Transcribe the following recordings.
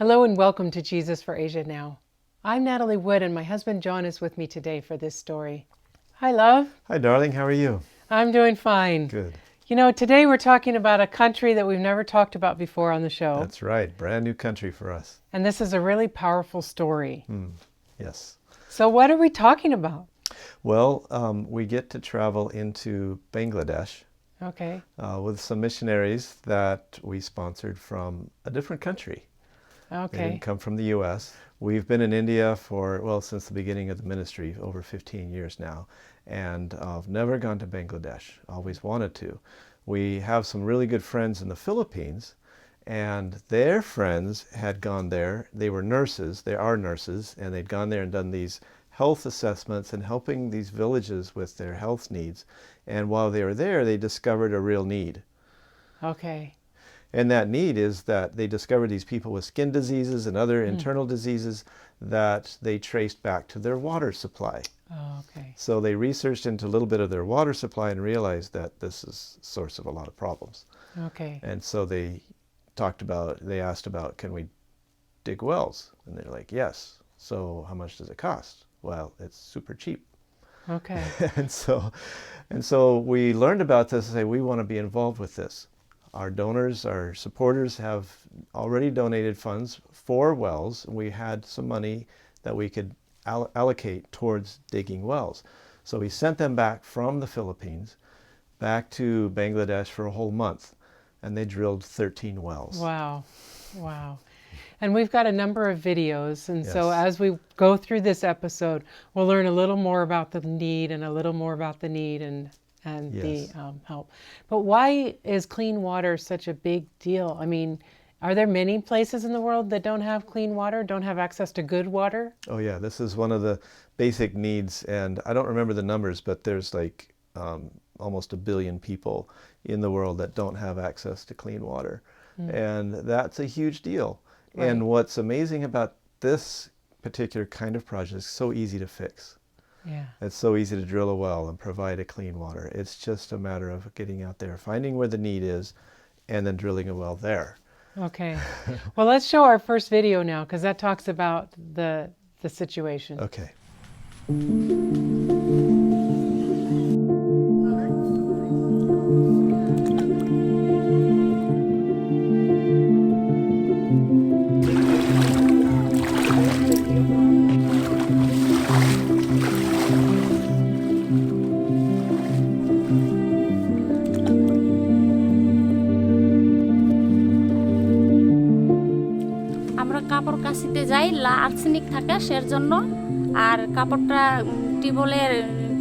Hello and welcome to Jesus for Asia Now. I'm Natalie Wood and my husband John is with me today for this story. Hi, love. Hi, darling. How are you? I'm doing fine. Good. You know, today we're talking about a country that we've never talked about before on the show. That's right. Brand new country for us. And this is a really powerful story. Yes. So what are we talking about? Well, we get to travel into Bangladesh Okay. with some missionaries that we sponsored from a different country. They Okay. didn't come from the U.S. We've been in India for, well, since the beginning of the ministry, over 15 years now, and I've never gone to Bangladesh. Always wanted to. We have some really good friends in the Philippines, and their friends had gone there. They were nurses. They are nurses, and they'd gone there and done these health assessments and helping these villages with their health needs. And while they were there, they discovered a real need. Okay. And that need is that they discovered these people with skin diseases and other internal diseases that they traced back to their water supply. Oh, okay. So they researched into a little bit of their water supply and realized that this is the source of a lot of problems. Okay. And so they asked about, can we dig wells? And they're like, yes. So how much does it cost? Well, it's super cheap. Okay. and so we learned about this and say, we want to be involved with this. Our donors, our supporters have already donated funds for wells. We had some money that we could allocate towards digging wells. So we sent them back from the Philippines back to Bangladesh for a whole month, and they drilled 13 wells. Wow. Wow. And we've got a number of videos, and so Yes. as we go through this episode, we'll learn a little more about the need and a little more about the need and Yes. the help. But why is clean water such a big deal? I mean, are there many places in the world that don't have clean water, don't have access to good water? Oh yeah, this is one of the basic needs, and I don't remember the numbers, but there's like almost 1 billion people in the world that don't have access to clean water. And that's a huge deal. Right. And what's amazing about this particular kind of project is so easy to fix. Yeah. It's so easy to drill a well and provide a clean water. It's just a matter of getting out there, finding where the need is, and then drilling a well there. Okay. Well, let's show our first video now, because that talks about the situation. Okay. আমরা কাপড় কাচিতে যাই arsenic থাকে সের জন্য আর কাপড়টা টিউবওয়েলের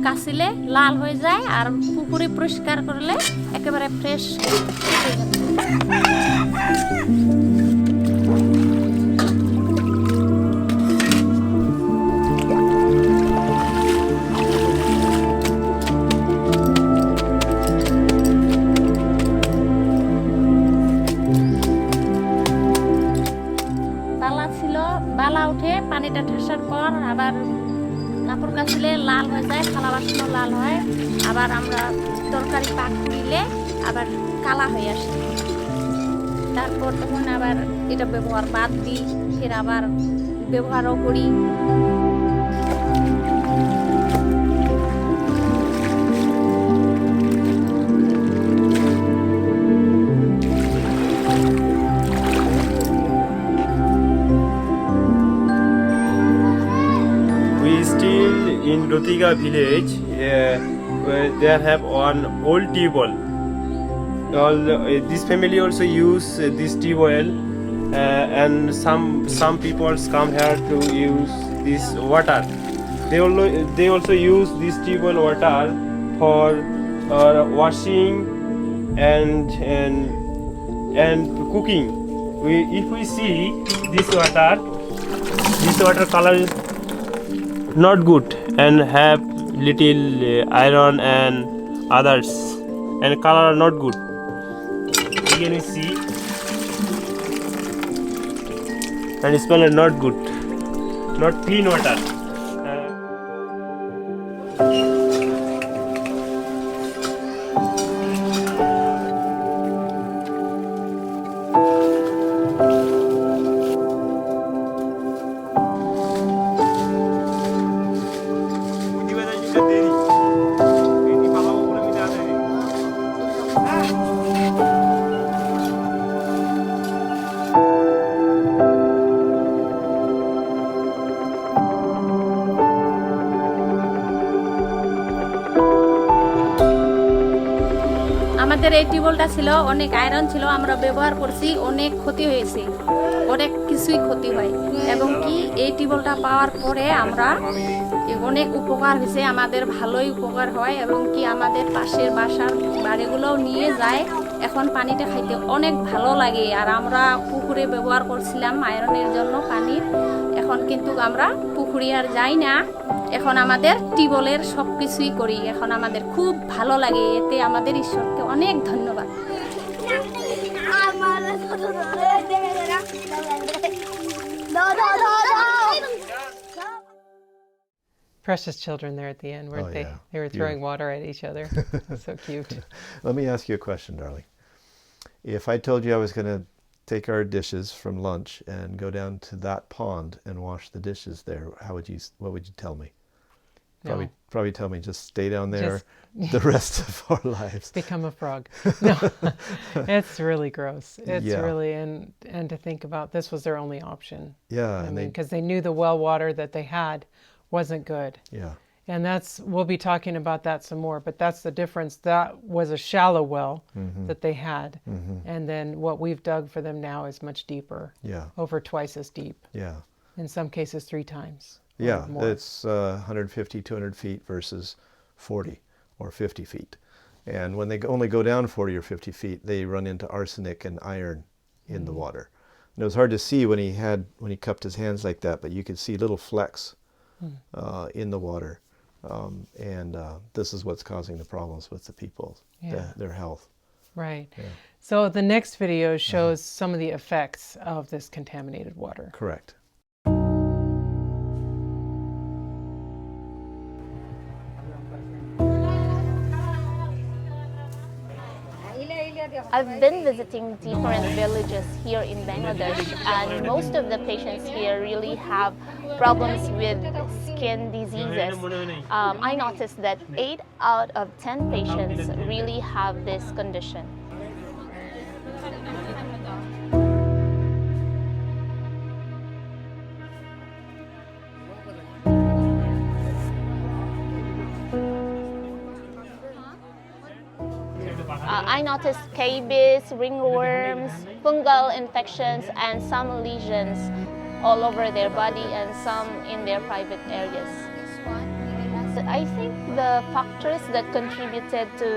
কাচিলে লাল হয়ে যায় আর পুকুরে পরিষ্কার করলে একেবারে ফ্রেশ বালা উঠে পানিটা ঠাসার পর আবার কাপড় কাচলে লাল হয়ে যায় থালা বাসনও লাল হয় আবার আমরা তরকারি পাক করিলে আবার কালা হয়ে আসে তারপর তখন আবার এটা ব্যবহার বাদ দিই ফের আবার ব্যবহারও করি In Rotiga village, where they have one old tubewell. This family also use this tubewell, and some people come here to use this water. They also use this tubewell water for washing and cooking. If we see this water color is not good and have little iron and others and color are not good. Again we see and smell are not good, not clean water. আমাদের এই টিউবওয়েলটা ছিল অনেক iron ছিল, আমরা ব্যবহার করছি, অনেক ক্ষতি হয়েছে, অনেক কিছুই ক্ষতি হয়। এবং কি এই টিউবওয়েলটা পাওয়ার পরে আমরা অনেক উপকার হয়েছে, আমাদের ভালোই উপকার হয়। এবং কি আমাদের পাশের বাসার বাড়িগুলোও নিয়ে যায়, এখন পানিটা খাইতে অনেক ভালো লাগে। আর আমরা পুকুরে ব্যবহার করছিলাম আয়রনের জন্য পানি, এখন কিন্তু আমরা পুকুরে আর যাই না, এখন আমাদের টিউবওয়েলের সব কিছুই করি, এখন আমাদের খুব ভালো লাগে। এতে আমাদের ঈশ্বরকে অনেক ধন্যবাদ। Precious children there at the end, weren't Oh, they? yeah. They were throwing water at each other. So cute. Let me ask you a question, darling. If I told you I was going to take our dishes from lunch and go down to that pond and wash the dishes there, what would you tell me? Probably tell me just stay down there the rest of our lives. Become a frog. No, it's really gross. It's really, and to think about this was their only option. Yeah. I mean, because they knew the well water that they had wasn't good. Yeah. And we'll be talking about that some more, but that's the difference. That was a shallow well that they had. And then what we've dug for them now is much deeper. Yeah. Over twice as deep. Yeah. In some cases 3 times. Yeah, more. it's 150, 200 feet versus 40 or 50 feet. And when they only go down 40 or 50 feet, they run into arsenic and iron in the water. And it was hard to see when he cupped his hands like that, but you could see little flecks in the water. And this is what's causing the problems with the people, their health. Right. Yeah. So the next video shows some of the effects of this contaminated water. Correct. I've been visiting different villages here in Bangladesh, and most of the patients here really have problems with skin diseases. I noticed that 8 out of 10 patients really have this condition. I noticed scabies, ringworms, fungal infections, and some lesions all over their body and some in their private areas. I think the factors that contributed to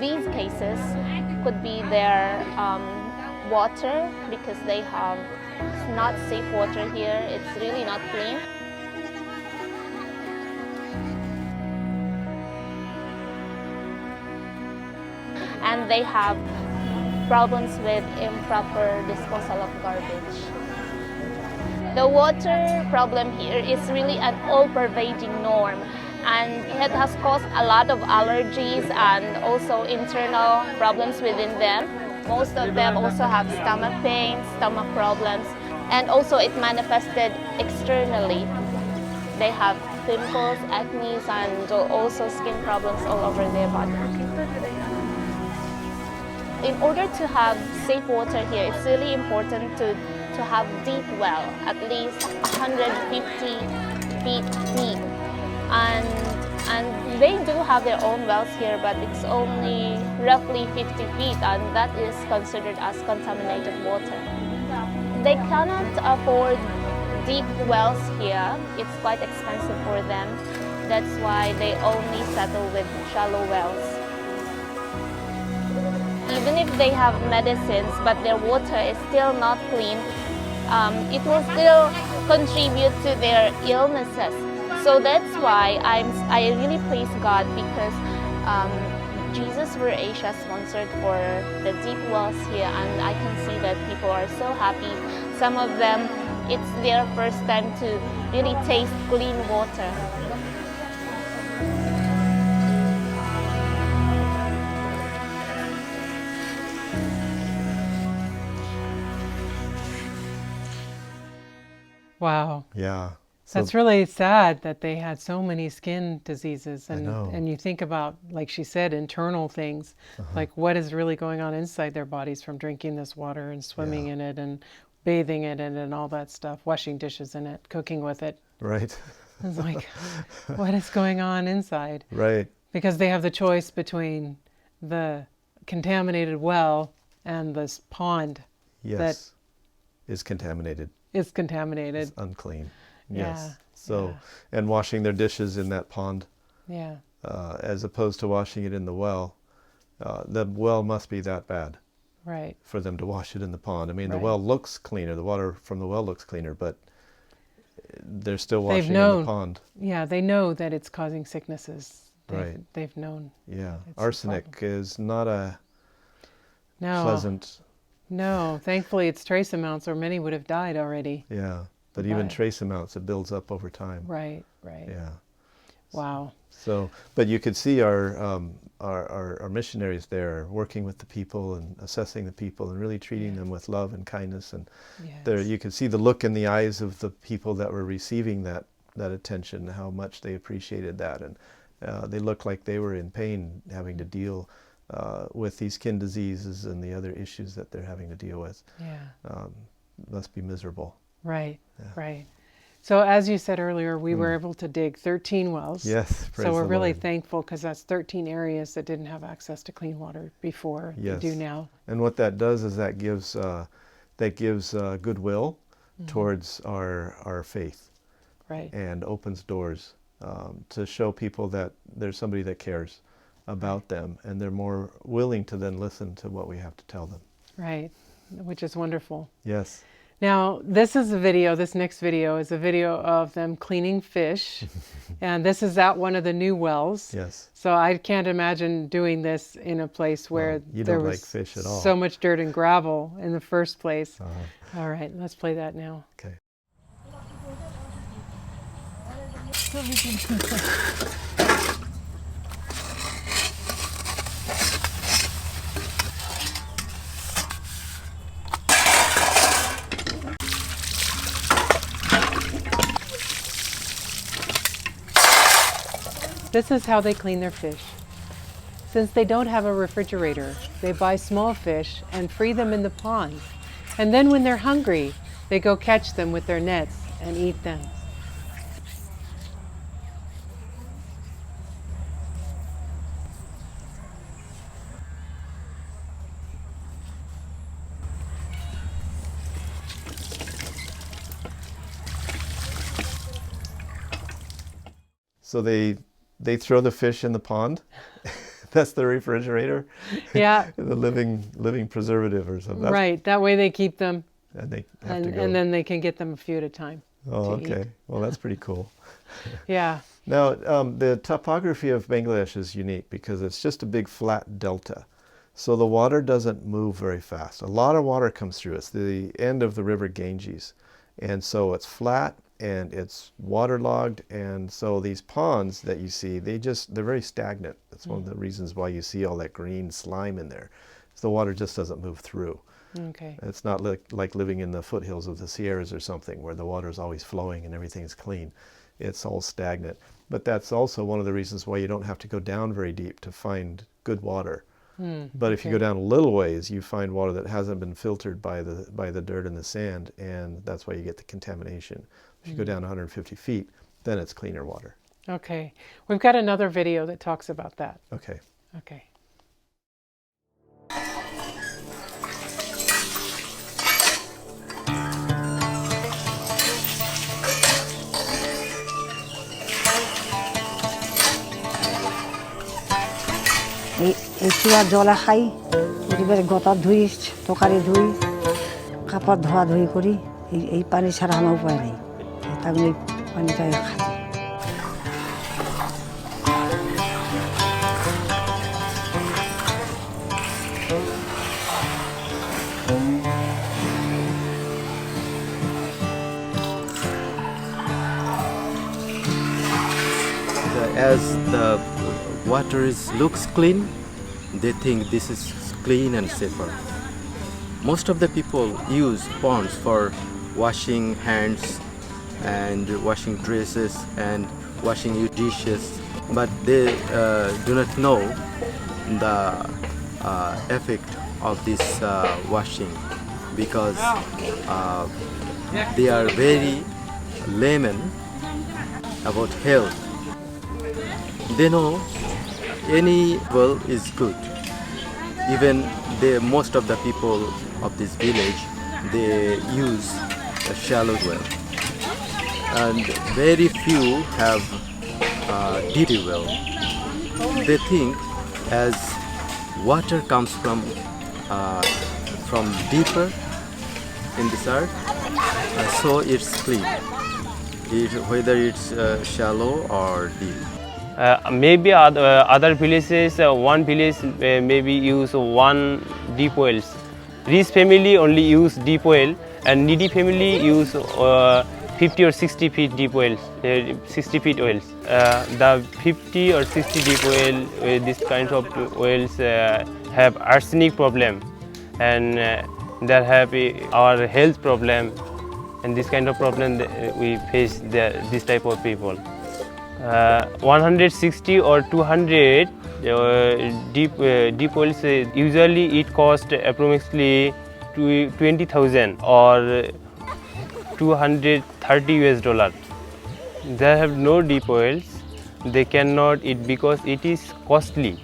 these cases could be their water, because they have not safe water here. It's really not clean. And they have problems with improper disposal of garbage. The water problem here is really an all-pervading norm, and it has caused a lot of allergies and also internal problems within them. Most of them also have stomach pain, stomach problems, and also it manifested externally. They have pimples, acne, and also skin problems all over their body. In order to have safe water here, it's really important to have deep well, at least 150 feet deep. And they do have their own wells here, but it's only roughly 50 feet, and that is considered as contaminated water. They cannot afford deep wells here. It's quite expensive for them. That's why they only settle with shallow wells. Even if they have medicines, but their water is still not clean, it will still contribute to their illnesses. So that's why I really praise God, because Jesus were Asia sponsored for the deep wells here, and I can see that people are so happy. Some of them, it's their first time to really taste clean water. Wow. Yeah. That's really sad that they had so many skin diseases. I know. And you think about, like she said, internal things, like what is really going on inside their bodies from drinking this water and swimming in it and bathing in it and all that stuff, washing dishes in it, cooking with it. Right. It's like, what is going on inside? Right. Because they have the choice between the contaminated well and this pond Yes, is contaminated. is contaminated. It's unclean. Yeah, Yes. So, and washing their dishes in that pond, Yeah. as opposed to washing it in the well must be that bad Right. for them to wash it in the pond. I mean, the Right. well looks cleaner. The water from the well looks cleaner, but they're still washing in known. the pond. Yeah, they know that it's causing sicknesses. Right. They've known. Yeah. It's a Arsenic is not a No. pleasant. No, thankfully it's trace amounts, or many would have died already. Yeah. But even Right. trace amounts, it builds up over time. Right. Right. Yeah. Wow. So, but you could see our missionaries there working with the people and assessing the people and really treating them with love and kindness. And there, Yes. you could see the look in the eyes of the people that were receiving that attention, how much they appreciated that. And they looked like they were in pain having to deal with these skin diseases and the other issues that they're having to deal with. Yeah. Must be miserable. Right. Yeah. Right. So as you said earlier, we were able to dig 13 wells. Yes, praise So we're the really Lord. thankful, because that's 13 areas that didn't have access to clean water before. Yes. They do now. And what that does is that gives goodwill towards our faith, Right. and opens doors to show people that there's somebody that cares about them, and they're more willing to then listen to what we have to tell them. Right. Which is wonderful. Yes. Now, this next video is a video of them cleaning fish. And this is at one of the new wells. Yes. So I can't imagine doing this in a place where you there don't was like fish at all. so much dirt and gravel in the first place. Uh-huh. All right, let's play that now. Okay. This is how they clean their fish. Since they don't have a refrigerator, they buy small fish and free them in the pond. And then when they're hungry, they go catch them with their nets and eat them. So they throw the fish in the pond. That's the refrigerator. Yeah. The living preservative or something. That's- Right, that way they keep them, And they have to go. and then they can get them a few at a time. Oh, to eat. okay. Well, that's pretty cool. Yeah, Now, the topography of Bangladesh is unique because it's just a big flat delta. So the water doesn't move very fast. A lot of water comes through. It's the end of the river Ganges. And so it's flat and it's waterlogged. And so these ponds that you see, they're very stagnant. That's one of the reasons why you see all that green slime in there. So the water just doesn't move through. okay. It's not like living in the foothills of the Sierras or something where the water is always flowing and everything's clean. It's all stagnant. But that's also one of the reasons why you don't have to go down very deep to find good water. But if you go down a little ways, you find water that hasn't been filtered by the dirt and the sand, and that's why you get the contamination. If you go down 150 feet, then it's cleaner water. Okay, we've got another video that talks about that. Okay. Okay. এই চুয়ার জলা খাই পরিবারে গতা ধুই তরকারি ধুই কাপড় ধোয়াধুয়ি করি এই পানি ছাড়া আমার উপায় নেই তখন এই পানিটা খাই As the water looks clean, they think this is clean and safer. Most of the people use ponds for washing hands and washing dresses and washing your dishes, but they do not know the effect of this washing because they are very layman about health. They know any well is good Even most of the people of this village, they use a shallow well, and very few have deep well. They think as water comes from deeper in this earth, so it's clean, whether it's shallow or deep. Maybe other villages, one village maybe use one deep wells. Rich family only use deep well, and needy family use 50 or 60 feet deep wells, 60 feet wells. The 50 or 60 deep well, these kinds of wells have arsenic problem, and they have our health problem, and this kind of problem we face this type of people. 160 or 200 deep wells, usually it cost approximately 20,000 or 230 US$. They have no deep wells. They cannot eat because it is costly.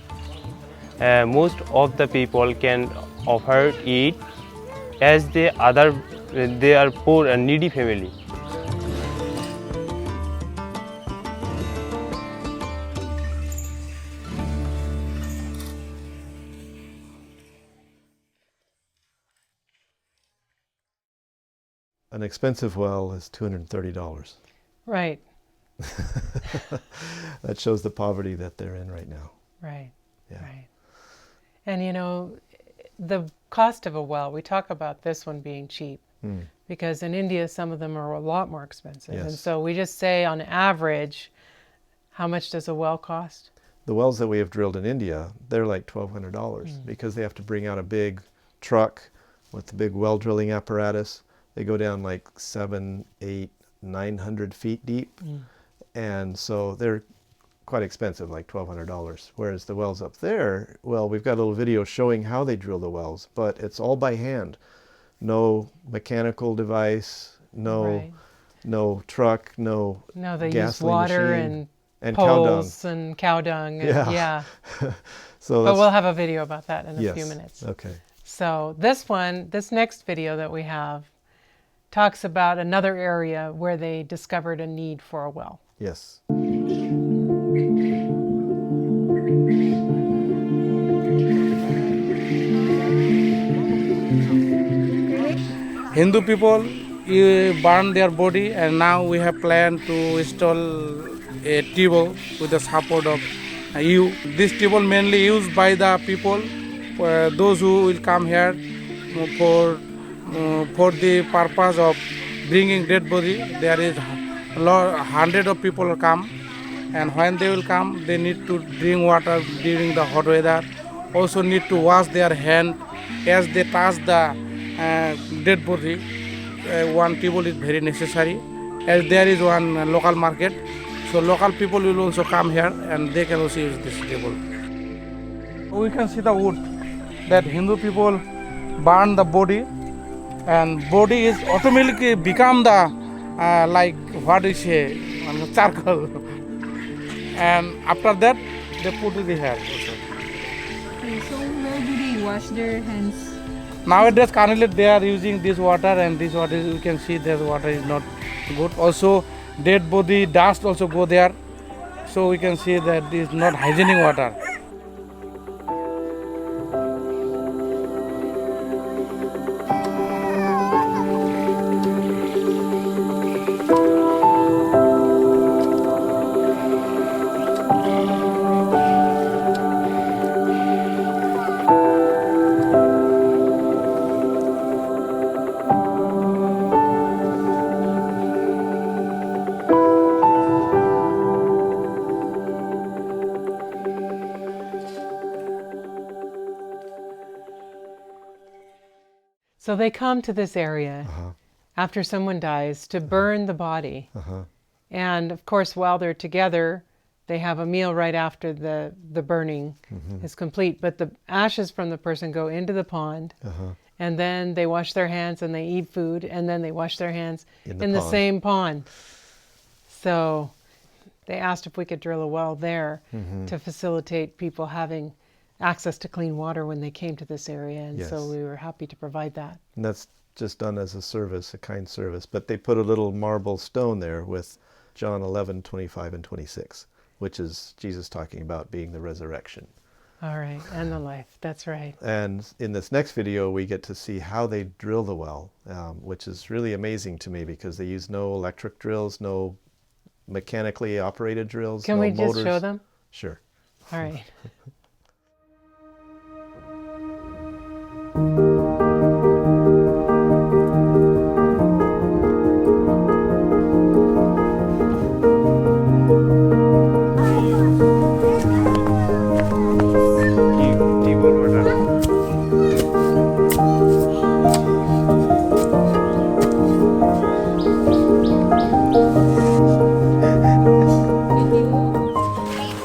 Most of the people can afford it as they are poor and needy family. An expensive well is $230. Right, That shows the poverty that they're in right now. right, Yeah. right. And you know, the cost of a well, we talk about this one being cheap because in India some of them are a lot more expensive. And Yes. so we just say on average, how much does a well cost? The wells that we have drilled in India, they're like $1,200 because they have to bring out a big truck with the big well drilling apparatus. They go down like 700, 800, 900 feet deep. And so they're quite expensive, like $1,200. Whereas the wells up there, well, we've got a little video showing how they drill the wells, but it's all by hand. No mechanical device, Right. no truck, no No, they use gasoline water machine, and cow poles and cow dung. And, Yeah. yeah. So But that's, we'll have a video about that in a yes. few minutes. Okay. So this next video that we have talks about another area where they discovered a need for a well. Yes. Hindu people burn their body, and now we have planned to install a table with the support of you. This table mainly used by the people, those who will come here for the purpose of bringing dead body. There is hundred of people will come, and when they will come, they need to drink water during the hot weather. Also need to wash their hand as they touch the dead body. One table is very necessary, as there is one local market, so local people will also come here and they can also use this table. We can see the wood that Hindu people burn the body, and body is automatically become the like what we say charcoal, and after that they put it here also. Okay, so where do they wash their hands? Nowadays, currently they are using this water, and this water you can see this water is not good. Also, dead body dust also go there, so we can see that this is not hygienic water. So they come to this area after someone dies to burn the body. And of course, while they're together, they have a meal right after the burning is complete. But the ashes from the person go into the pond, and then they wash their hands and they eat food, and then they wash their hands in the same pond. So they asked if we could drill a well there to facilitate people having access to clean water when they came to this area, and so Yes. we were happy to provide that. And that's just done as a service, a kind service. But they put a little marble stone there with John 11:25 and 26, which is Jesus talking about being the resurrection. All right, and the life. That's right. And in this next video, we get to see how they drill the well, which is really amazing to me because they use no electric drills, no mechanically operated drills, Can no we motors. just show them? Sure. All right.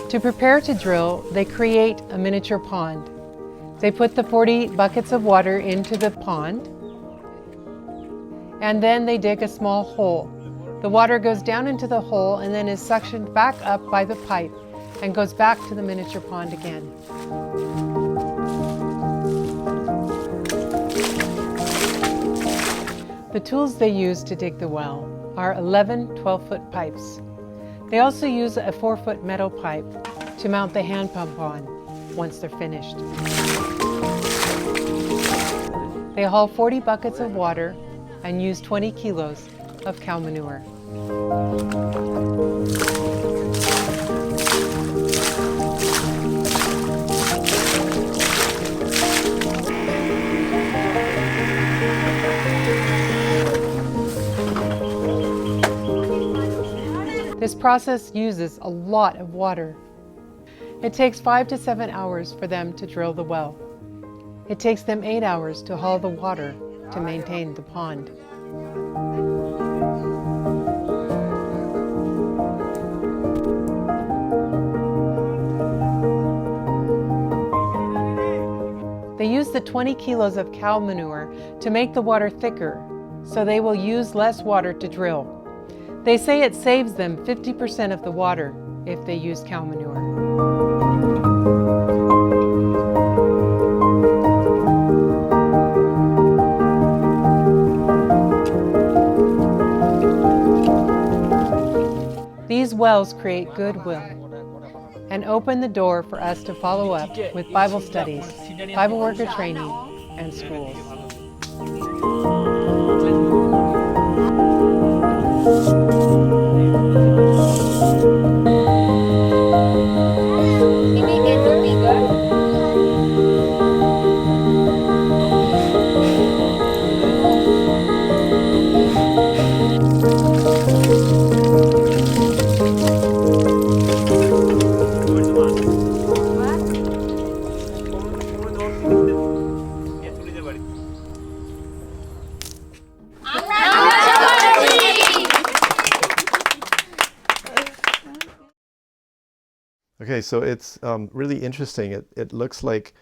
To prepare to drill, they create a miniature pond. They put the 40 buckets of water into the pond, and then they dig a small hole. The water goes down into the hole and then is suctioned back up by the pipe and goes back to the miniature pond again. The tools they use to dig the well are 11 12-foot pipes. They also use a 4-foot metal pipe to mount the hand pump on once they're finished. They haul 40 buckets of water and use 20 kilos of cow manure. This process uses a lot of water. It takes 5 to 7 hours for them to drill the well. It takes them 8 hours to haul the water to maintain the pond. They use the 20 kilos of cow manure to make the water thicker, so they will use less water to drill. They say it saves them 50% of the water if they use cow manure. These wells create goodwill and open the door for us to follow up with Bible studies, Bible worker training, and schools. Okay, so it's really interesting. It looks like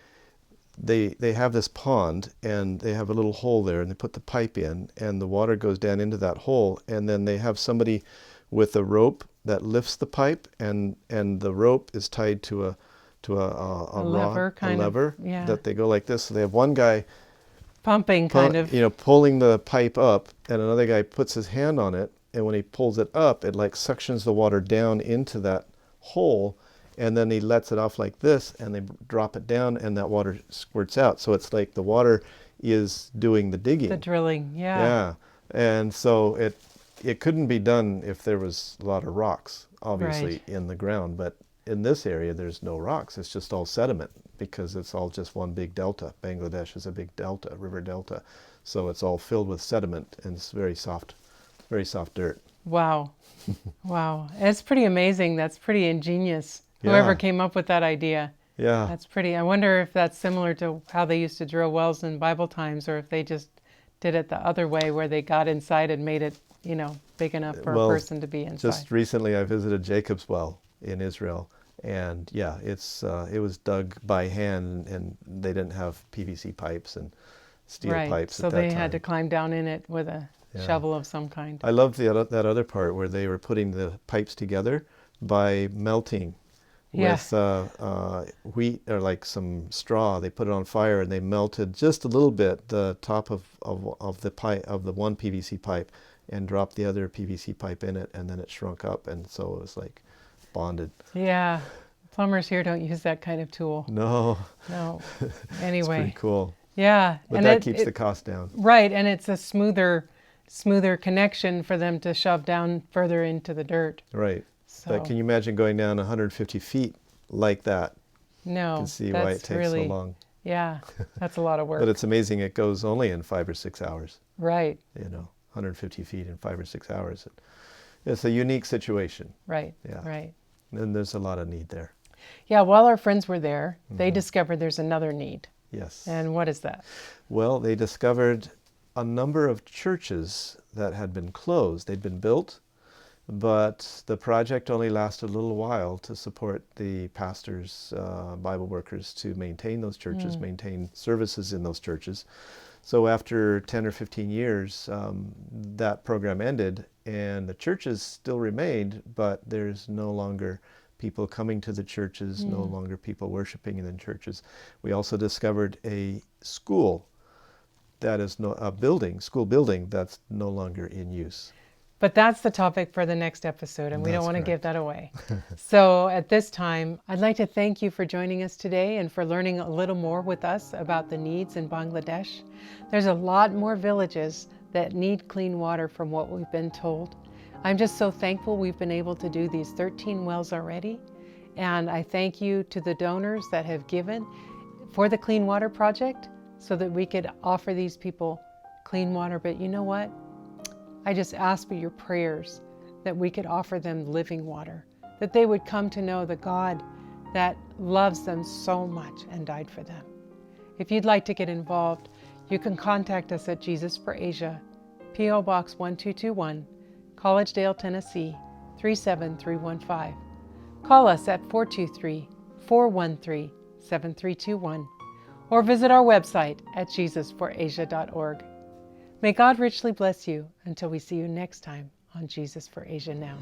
they have this pond and they have a little hole there and they put the pipe in and the water goes down into that hole, and then they have somebody with a rope that lifts the pipe, and the rope is tied to a lever, yeah. that they go like this. So they have one guy Pumping kind of. pulling the pipe up, and another guy puts his hand on it, and when he pulls it up, it like suctions the water down into that hole, and then he lets it off like this, and they drop it down, and that water squirts out. So it's like the water is doing the digging. The drilling, yeah. Yeah, and so it couldn't be done if there was a lot of rocks, obviously, Right. in the ground. But in this area, there's no rocks. It's just all sediment because it's all just one big delta. Bangladesh is a big delta, river delta. So it's all filled with sediment, and it's very soft dirt. Wow. Wow. It's pretty amazing. That's pretty ingenious. Whoever Yeah. came up with that idea. Yeah. That's pretty. I wonder if that's similar to how they used to drill wells in Bible times, or if they just did it the other way where they got inside and made it, big enough for Well, a person to be inside. Just recently, I visited Jacob's Well in Israel, and yeah, it was dug by hand, and they didn't have PVC pipes and steel right. pipes So at that they time. had to climb down in it with a Yeah. shovel of some kind. I loved that other part where they were putting the pipes together by melting Yeah. with wheat or like some straw. They put it on fire and they melted just a little bit the top of the pipe, of the one PVC pipe, and dropped the other PVC pipe in it, and then it shrunk up, and so it was like bonded. Yeah. Plumbers here don't use that kind of tool. No. No. It's Anyway. pretty cool. Yeah. But and that keeps the cost down. Right, and it's a smoother connection for them to shove down further into the dirt. Right. So But can you imagine going down 150 feet like that? no, You can see that's why it takes really, so long. Yeah, that's a lot of work. But it's amazing it goes only in 5 or 6 hours. Right, 150 feet in 5 or 6 hours. It's a unique situation. right, Yeah. right. And there's a lot of need there. Yeah, while our friends were there, they discovered there's another need. Yes. And what is that? Well, they discovered a number of churches that had been closed. They'd been built, but the project only lasted a little while to support the pastors, Bible workers, to maintain those churches, maintain services in those churches. So after 10 or 15 years, that program ended, and the churches still remained, but there's no longer people coming to the churches, no longer people worshiping in the churches. We also discovered a school that is school building that's no longer in use. But that's the topic for the next episode, and we don't That's want to give correct. that away. So at this time, I'd like to thank you for joining us today and for learning a little more with us about the needs in Bangladesh. There's a lot more villages that need clean water from what we've been told. I'm just so thankful we've been able to do these 13 wells already. And I thank you to the donors that have given for the Clean Water Project so that we could offer these people clean water. But you know what? I just ask for your prayers that we could offer them living water, that they would come to know the God that loves them so much and died for them. If you'd like to get involved, you can contact us at Jesus for Asia, P.O. Box 1221, Collegedale, Tennessee 37315. Call us at 423-413-7321 or visit our website at jesusforasia.org. May God richly bless you until we see you next time on Jesus for Asia Now.